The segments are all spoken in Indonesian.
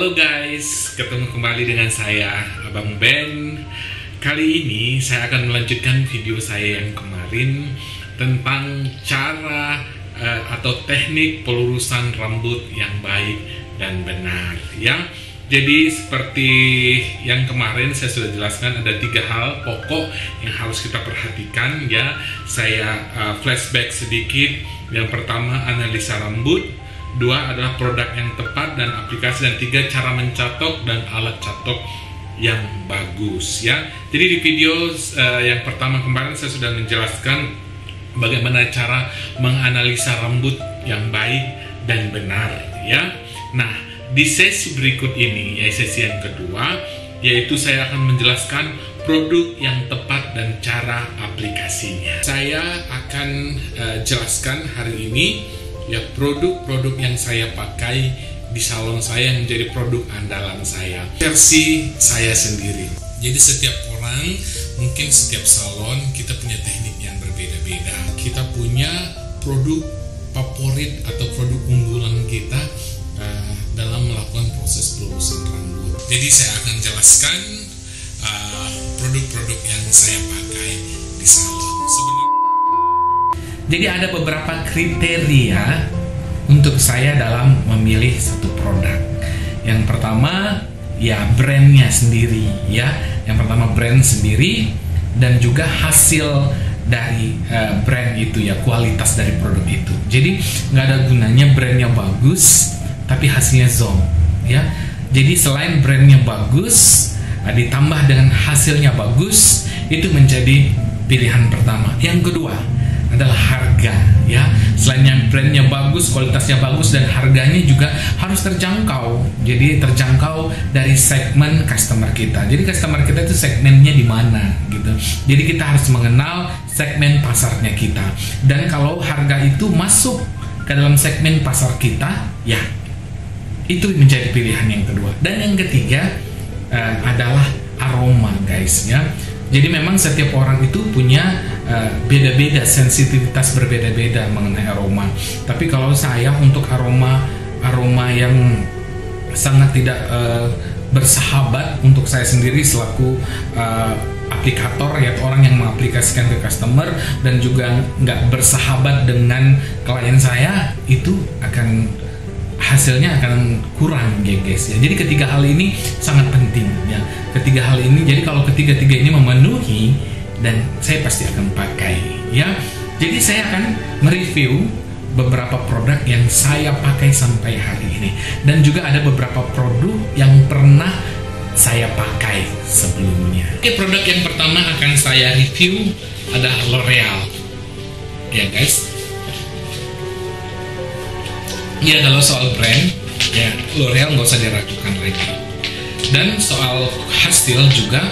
Halo guys, ketemu kembali dengan saya, Abang Ben. Kali ini saya akan melanjutkan video saya yang kemarin tentang cara atau teknik pelurusan rambut yang baik dan benar, ya. Jadi seperti yang kemarin saya sudah jelaskan, ada 3 hal pokok yang harus kita perhatikan, ya. Saya flashback sedikit. Yang pertama, analisa rambut. 2 adalah produk yang tepat dan aplikasi, dan 3 cara mencatok dan alat catok yang bagus, ya. Jadi di video yang pertama kemarin saya sudah menjelaskan bagaimana cara menganalisa rambut yang baik dan benar, ya. Nah, di sesi berikut ini, yaitu sesi yang kedua, yaitu saya akan menjelaskan produk yang tepat dan cara aplikasinya. Saya akan jelaskan hari ini, ya, produk-produk yang saya pakai di salon saya yang menjadi produk andalan saya, versi saya sendiri. Jadi setiap orang, mungkin setiap salon kita punya teknik yang berbeda-beda. Kita punya produk favorit atau produk unggulan kita dalam melakukan proses pelurusan rambut. Jadi saya akan jelaskan produk-produk yang saya pakai di salon. Jadi ada beberapa kriteria untuk saya dalam memilih satu produk. Yang pertama, ya, brandnya sendiri, ya. Yang pertama, brand sendiri, dan juga hasil dari brand itu, ya, kualitas dari produk itu. Jadi nggak ada gunanya brandnya bagus tapi hasilnya zonk, ya. Jadi selain brandnya bagus, ditambah dengan hasilnya bagus, itu menjadi pilihan pertama. Yang kedua adalah harga, ya. Selain yang brandnya bagus, kualitasnya bagus, dan harganya juga harus terjangkau. Jadi terjangkau dari segmen customer kita. Jadi customer kita itu segmennya di mana, gitu. Jadi kita harus mengenal segmen pasarnya kita. Dan kalau harga itu masuk ke dalam segmen pasar kita, ya, itu menjadi pilihan yang kedua. Dan yang ketiga adalah aroma, guys, ya. Jadi memang setiap orang itu punya beda-beda, sensitivitas berbeda-beda mengenai aroma. Tapi kalau saya untuk aroma yang sangat tidak bersahabat untuk saya sendiri selaku aplikator, ya, orang yang mengaplikasikan ke customer, dan juga nggak bersahabat dengan klien saya, itu hasilnya akan kurang, ya, guys, ya. Jadi ketiga hal ini sangat penting, ya. Ketiga hal ini, jadi kalau ketiga ini memenuhi, dan saya pasti akan pakai, ya. Jadi saya akan mereview beberapa produk yang saya pakai sampai hari ini, dan juga ada beberapa produk yang pernah saya pakai sebelumnya. Oke, produk yang pertama akan saya review adalah L'Oreal, ya, guys. Ya, kalau soal brand, ya, L'Oreal nggak usah diragukan lagi. Dan soal hasil juga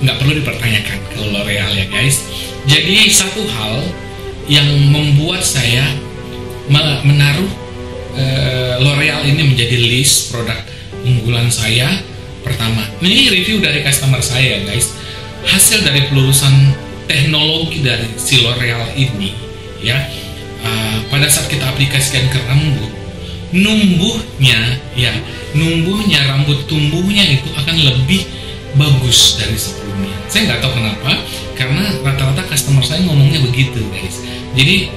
nggak perlu dipertanyakan kalau L'Oreal, ya, guys. Jadi satu hal yang membuat saya menaruh L'Oreal ini menjadi list produk unggulan saya. Pertama, ini review dari customer saya, guys. Hasil dari pelurusan teknologi dari si L'Oreal ini, ya, pada saat kita aplikasikan ke rambut, numbuhnya rambut tumbuhnya itu akan lebih bagus dari sebelumnya. Saya nggak tahu kenapa, karena rata-rata customer saya ngomongnya begitu, guys. Jadi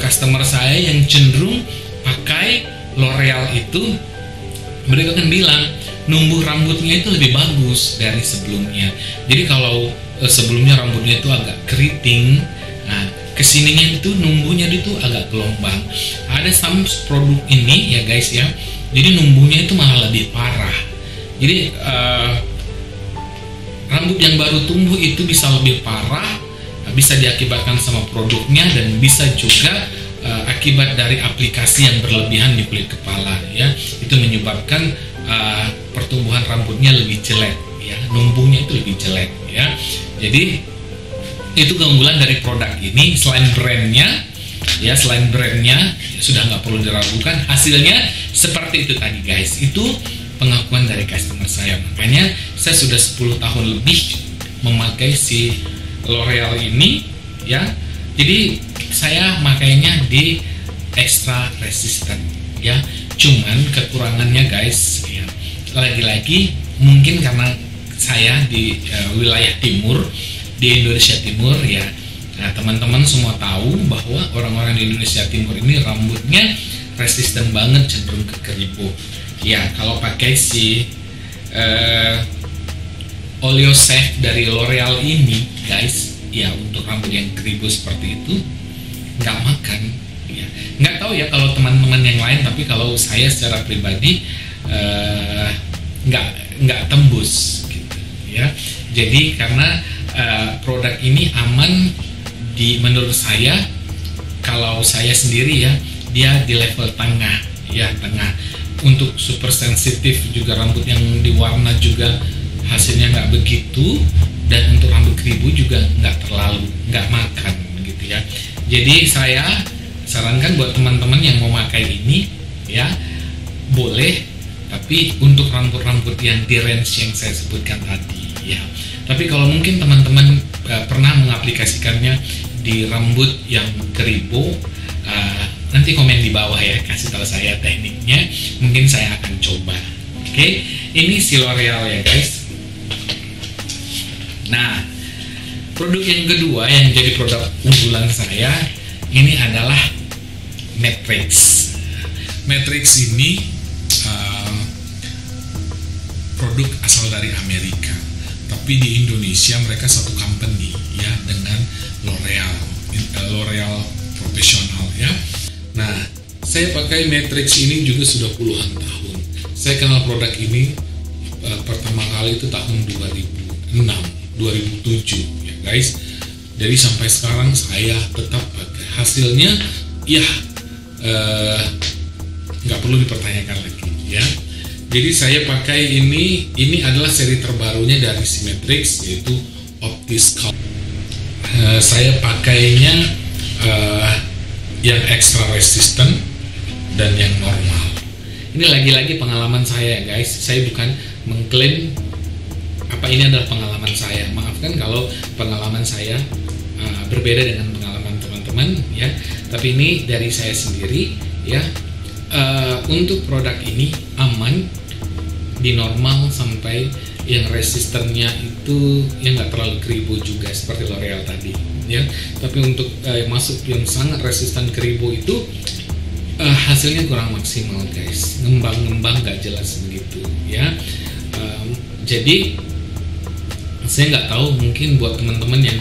customer saya yang cenderung pakai L'Oreal itu, mereka akan bilang numbuh rambutnya itu lebih bagus dari sebelumnya. Jadi kalau sebelumnya rambutnya itu agak keriting, kesininya itu numbuhnya itu agak gelombang. Ada some produk ini, ya, guys, ya. Jadi numbuhnya itu malah lebih parah. Jadi rambut yang baru tumbuh itu bisa lebih parah, bisa diakibatkan sama produknya, dan bisa juga akibat dari aplikasi yang berlebihan di kulit kepala, ya. Itu menyebabkan pertumbuhan rambutnya lebih jelek, ya. Numbuhnya itu lebih jelek, ya. Jadi itu keunggulan dari produk ini. Selain brandnya, ya, sudah nggak perlu diragukan, hasilnya seperti itu tadi, guys. Itu pengakuan dari customer saya. Makanya saya sudah 10 tahun lebih memakai si L'Oreal ini, ya. Jadi saya makainya di extra resistant, ya. Cuman kekurangannya guys, ya, lagi-lagi mungkin karena saya di wilayah timur, di Indonesia Timur ya. Nah, teman-teman semua tahu bahwa orang-orang di Indonesia Timur ini rambutnya resisten banget, cenderung ke keribu. Ya, kalau pakai si Oleo Save dari L'Oreal ini guys, ya untuk rambut yang keribu seperti itu nggak makan ya. Nggak tahu ya kalau teman-teman yang lain, tapi kalau saya secara pribadi nggak tembus gitu ya. Jadi karena produk ini aman menurut saya, kalau saya sendiri ya, dia di level tengah ya, tengah. Untuk super sensitif juga, rambut yang diwarna juga hasilnya nggak begitu, dan untuk rambut keribu juga nggak makan gitu ya. Jadi saya sarankan buat teman-teman yang mau pakai ini ya, boleh, tapi untuk rambut-rambut yang di range yang saya sebutkan tadi ya. Tapi kalau mungkin teman-teman pernah mengaplikasikannya di rambut yang keribu, nanti komen di bawah ya, kasih tahu saya tekniknya, mungkin saya akan coba. Oke, ini si L'Oreal ya guys. Nah, produk yang kedua yang jadi produk unggulan saya ini adalah Matrix. Matrix ini produk asal dari Amerika, tapi di Indonesia mereka satu company ya dengan L'Oreal profesional ya. Nah, saya pakai Matrix ini juga sudah puluhan tahun. Saya kenal produk ini pertama kali itu tahun 2006, 2007 ya guys. Jadi sampai sekarang saya tetap pakai. Hasilnya ya nggak perlu dipertanyakan lagi ya. Jadi saya pakai ini adalah seri terbarunya dari si Matrix, yaitu Opti-Sculpt. Saya pakainya yang extra resistant dan yang normal. Ini lagi-lagi pengalaman saya guys. Saya bukan mengklaim apa ini adalah pengalaman saya. Maafkan kalau pengalaman saya berbeda dengan pengalaman teman-teman ya. Tapi ini dari saya sendiri ya. Untuk produk ini aman, di normal sampai yang resistennya itu yang nggak terlalu keribu juga seperti L'Oreal tadi ya. Tapi untuk masuk yang sangat resisten keribu itu hasilnya kurang maksimal guys, ngembang nggak jelas begitu ya. Jadi saya nggak tahu, mungkin buat teman-teman yang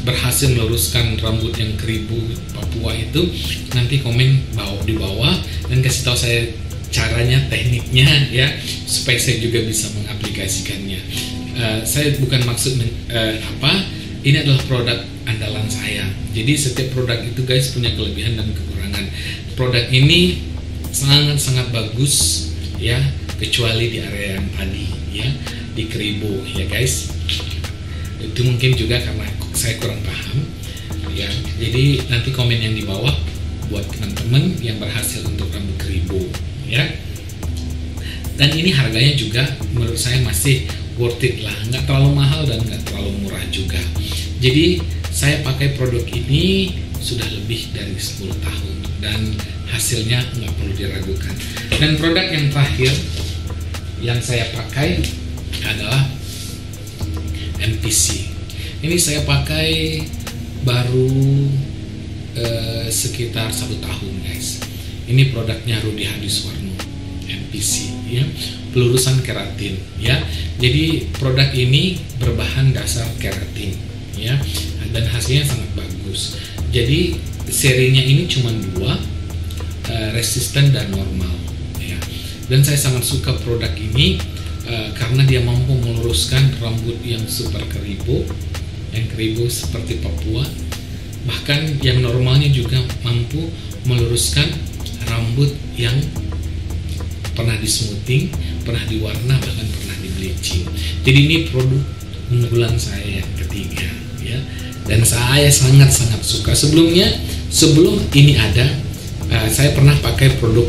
berhasil meluruskan rambut yang keribu Papua itu, nanti komen di bawah dan kasih tahu saya caranya, tekniknya ya, supaya saya juga bisa mengaplikasikannya. Saya bukan maksud ini adalah produk andalan saya. Jadi setiap produk itu guys punya kelebihan dan kekurangan. Produk ini sangat-sangat bagus ya, kecuali di area yang tadi ya, di keribu ya guys. Itu mungkin juga karena saya kurang paham ya. Jadi nanti komen yang di bawah buat teman-teman yang berhasil untuk rambut keribu ya. Dan ini harganya juga menurut saya masih worth it lah, nggak terlalu mahal dan nggak terlalu murah juga. Jadi saya pakai produk ini sudah lebih dari 10 tahun dan hasilnya nggak perlu diragukan. Dan produk yang terakhir yang saya pakai adalah MPC. Ini saya pakai baru sekitar 1 tahun guys. Ini produknya Rudy Hadiswarno, MPC ya, pelurusan keratin ya. Jadi produk ini berbahan dasar keratin ya, dan hasilnya sangat bagus. Jadi serinya ini cuma 2, resisten dan normal ya. Dan saya sangat suka produk ini karena dia mampu meluruskan rambut yang super keribu, yang keribu seperti Papua. Bahkan yang normalnya juga mampu meluruskan rambut yang pernah di smoothing, pernah diwarna, bahkan pernah di bleaching. Jadi ini produk unggulan saya yang ketiga ya, dan saya sangat-sangat suka. Sebelum ini ada, saya pernah pakai produk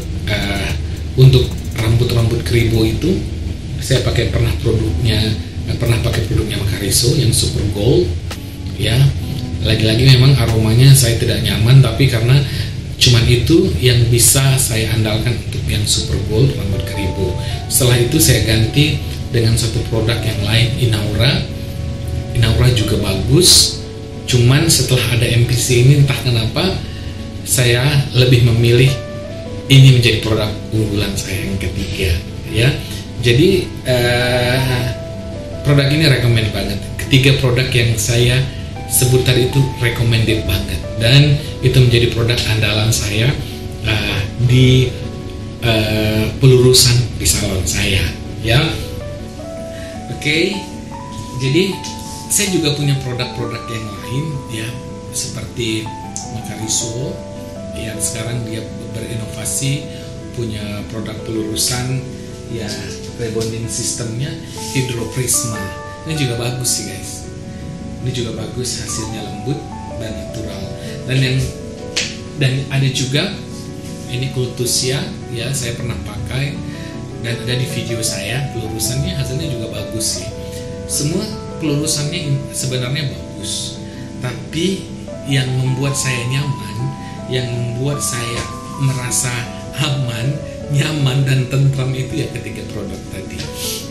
untuk rambut keribu itu. Saya pernah pakai produknya Macariso yang Super Gold ya. Lagi-lagi memang aromanya saya tidak nyaman, tapi karena Cuman itu yang bisa saya andalkan untuk yang Super Gold rambut keribu. Setelah itu saya ganti dengan satu produk yang lain, Inaura. Inaura juga bagus. Cuman setelah ada MPC ini entah kenapa saya lebih memilih ini menjadi produk unggulan saya yang ketiga, ya. Jadi produk ini recommend banget. Ketiga produk yang saya sebut tadi itu recommended banget, dan itu menjadi produk andalan saya di pelurusan di salon saya, ya. Oke, jadi saya juga punya produk-produk yang lain, ya, seperti Makariso yang sekarang dia berinovasi punya produk pelurusan, ya, rebonding sistemnya Hydroprisma. Ini juga bagus sih guys. Ini juga bagus, hasilnya lembut dan natural. Dan ada juga ini Cultusia, ya, saya pernah pakai dan ada di video saya pelurusannya, hasilnya juga bagus sih. Semua pelurusannya sebenarnya bagus, tapi yang membuat saya nyaman, yang membuat saya merasa aman, nyaman dan tentram itu ya ketiga produk tadi.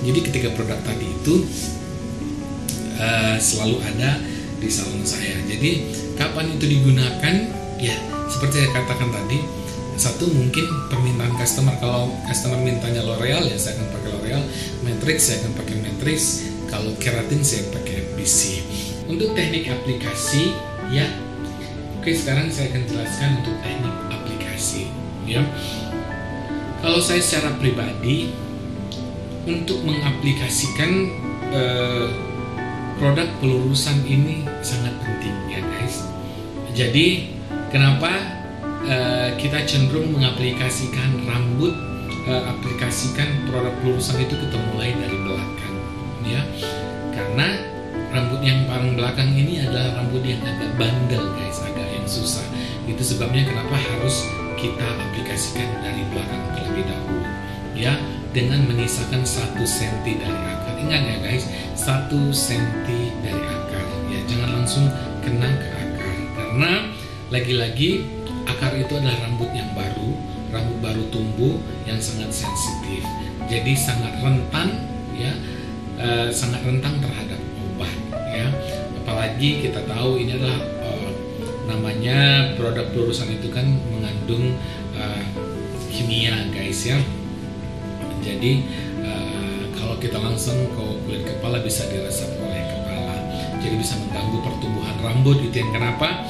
Jadi ketiga produk tadi itu selalu ada di salon saya. Jadi kapan itu digunakan? Ya seperti saya katakan tadi, satu mungkin permintaan customer. Kalau customer mintanya L'Oreal, ya saya akan pakai L'Oreal. Matrix saya akan pakai Matrix. Kalau keratin saya pakai MPC. Untuk teknik aplikasi, ya. Oke, sekarang saya akan jelaskan untuk teknik aplikasi, ya. Kalau saya secara pribadi untuk mengaplikasikan produk pelurusan ini sangat penting, ya guys. Jadi kenapa kita cenderung mengaplikasikan rambut, aplikasikan produk pelurusan itu kita mulai dari belakang, ya, karena rambut yang paling belakang ini adalah rambut yang agak bandel guys, agak yang susah. Itu sebabnya kenapa harus kita aplikasikan dari belakang terlebih dahulu, ya, dengan menyisakan 1 cm dari akar. Ingat ya guys, 1 cm dari akar, ya, jangan langsung kena ke akar, karena lagi-lagi akar itu adalah rambut yang baru, rambut baru tumbuh yang sangat sensitif, jadi sangat rentan, ya, sangat rentan terhadap obat, ya. Apalagi kita tahu ini adalah namanya produk pelurusan itu kan mengandung kimia guys, ya. Jadi kalau kita langsung ke kulit kepala bisa diresap oleh kepala, jadi bisa mengganggu pertumbuhan rambut. Itu yang kenapa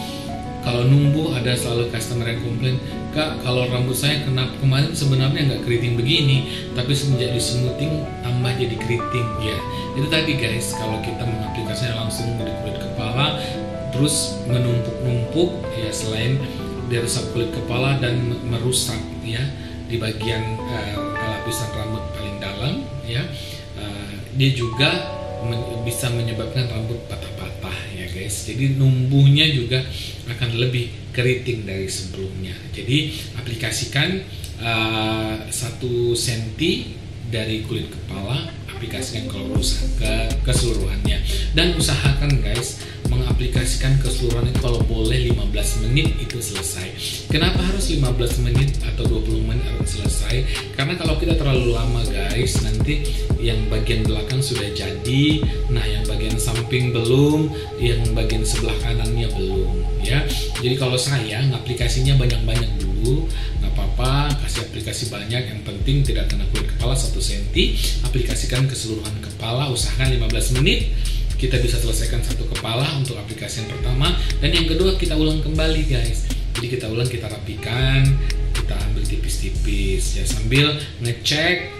kalau numbuh ada selalu customer yang komplain, "Kak, kalau rambut saya kemarin sebenarnya nggak keriting begini, tapi semenjak di smoothing tambah jadi keriting." Ya, itu tadi guys, kalau kita mengaplikasinya langsung di kulit kepala terus menumpuk-numpuk, ya, selain diresap kulit kepala dan merusak, ya, di bagian lapisan rambut paling dalam, ya, dia juga bisa menyebabkan rambut patah-patah, ya guys. Jadi numbuhnya juga akan lebih keriting dari sebelumnya. Jadi aplikasikan 1 cm dari kulit kepala, aplikasikan ke keseluruhannya, dan usahakan guys mengaplikasikan keseluruhan itu kalau boleh 15 menit itu selesai. Kenapa harus 15 menit atau 20 menit harus selesai? Karena kalau kita terlalu lama guys, nanti yang bagian belakang sudah jadi, nah yang bagian samping belum, yang bagian sebelah kanannya belum, ya. Jadi kalau saya ngaplikasinya banyak-banyak dulu, nggak apa-apa, kasih aplikasi banyak, yang penting tidak kena kulit kepala 1 cm, aplikasikan keseluruhan kepala, usahakan 15 menit. Kita bisa selesaikan 1 kepala untuk aplikasi yang pertama, dan yang kedua kita ulang kembali guys. Jadi kita ulang, kita rapikan, kita ambil tipis-tipis, ya, sambil ngecek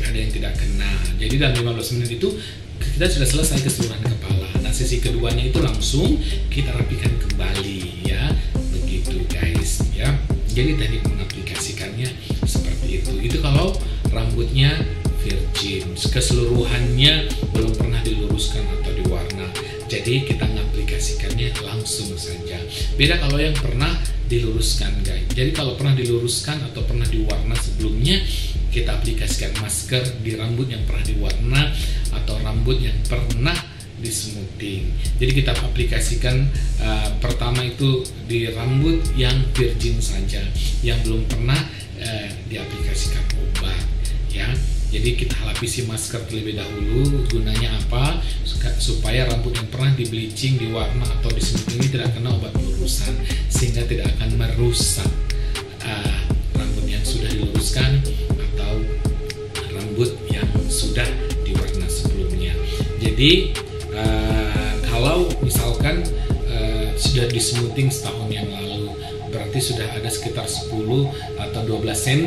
ada yang tidak kena. Jadi dalam 15 menit itu kita sudah selesai keseluruhan kepala. Nah sesi keduanya itu langsung kita rapikan kembali, ya, begitu guys, ya. Jadi teknik mengaplikasikannya seperti itu. Itu kalau rambutnya virgin, keseluruhannya belum pernah diluruskan atau diwarna, jadi kita mengaplikasikannya langsung saja. Beda kalau yang pernah diluruskan guys. Jadi kalau pernah diluruskan atau pernah diwarna sebelumnya, kita aplikasikan masker di rambut yang pernah diwarna atau rambut yang pernah di smoothing. Jadi kita aplikasikan pertama itu di rambut yang virgin saja, yang belum pernah diaplikasikan obat ya. Jadi kita lapisi masker terlebih dahulu. Gunanya apa? Supaya rambut yang pernah di bleaching, diwarna atau di smoothing ini tidak kena obat pelurusan, sehingga tidak akan merusak rambut yang sudah diluruskan atau rambut yang sudah diwarna sebelumnya. Jadi kalau misalkan sudah di smoothing setahun yang lalu, berarti sudah ada sekitar 10 atau 12 cm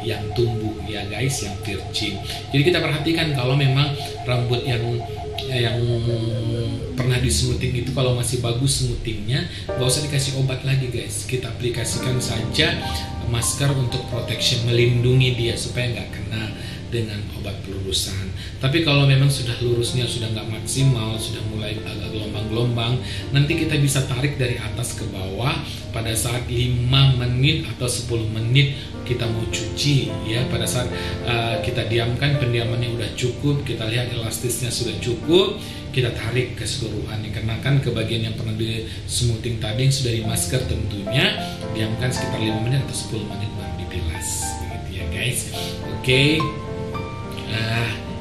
yang tumbuh ya guys, yang virgin. Jadi kita perhatikan kalau memang rambut yang pernah di smoothing itu kalau masih bagus smoothingnya, gak usah dikasih obat lagi guys. Kita aplikasikan saja masker untuk protection, melindungi dia supaya nggak kena dengan obat pelurusan. Tapi kalau memang sudah lurusnya sudah nggak maksimal, sudah mulai agak gelombang-gelombang, nanti kita bisa tarik dari atas ke bawah pada saat 5 menit atau 10 menit kita mau cuci ya. Pada saat kita diamkan, pendiamannya udah cukup, kita lihat elastisnya sudah cukup, kita tarik keseluruhan, dikenakan ke bagian yang pernah di smoothing tadi yang sudah di masker tentunya, diamkan sekitar 5 menit atau 10 menit baru dibilas begitu ya guys. Oke.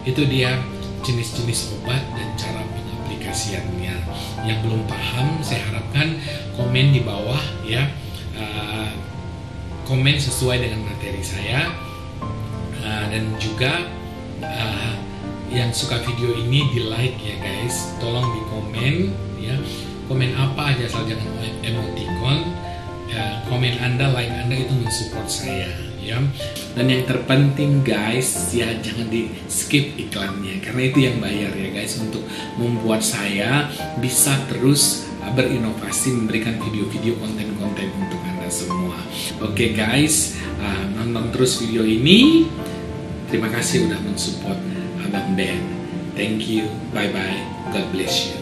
Itu dia jenis-jenis obat dan cara pengaplikasiannya. Yang belum paham, saya harapkan komen di bawah ya, komen sesuai dengan materi saya, dan juga yang suka video ini di like ya guys, tolong di komen ya, komen apa aja asal jangan emoticon. Komen Anda, like Anda itu mensupport saya ya. Dan yang terpenting guys ya, jangan di skip iklannya, karena itu yang bayar ya guys, untuk membuat saya bisa terus berinovasi, memberikan video-video, konten-konten untuk Anda semua. Oke guys, nonton terus video ini. Terima kasih udah mensupport Abang Ben. Thank you, bye bye, God bless you.